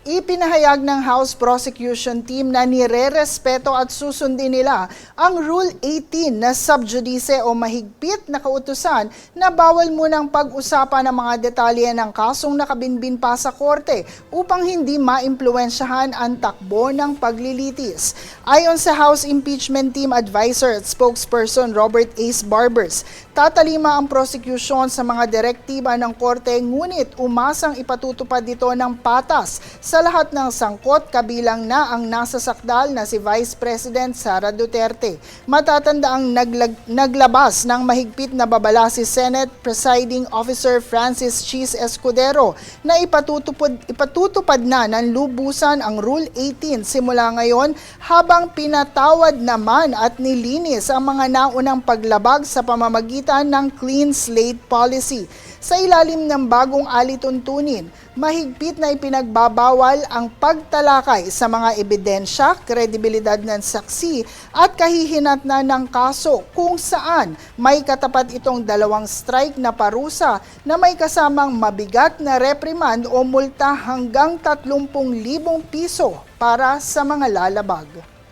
Ipinahayag ng House Prosecution Team na nire-respeto at susundin nila ang Rule 18 na sub judice o mahigpit na kautusan na bawal munang pag-usapan ang mga detalye ng kasong nakabinbin pa sa korte upang hindi maimpluwensyahan ang takbo ng paglilitis. Ayon sa House Impeachment Team Advisor at Spokesperson Robert Ace Barbers, tatalima ang prosecution sa mga direktiba ng korte ngunit umasang ipatutupad dito ng patas sa lahat ng sangkot kabilang na ang nasasakdal na si Vice President Sara Duterte. Matatanda ang naglabas ng mahigpit na babala si Senate Presiding Officer Francis Cheese Escudero na ipatutupad na ng lubusan ang Rule 18 simula ngayon habang pinatawad naman at nilinis ang mga naunang paglabag sa pamamagitan ng Clean Slate Policy. Sa ilalim ng bagong alituntunin, mahigpit na ipinagbabawal ang pagtalakay sa mga ebidensya, kredibilidad ng saksi at kahihinatnan ng kaso kung saan may katapat itong 2 strike na parusa na may kasamang mabigat na reprimand o multa hanggang 30,000 piso para sa mga lalabag.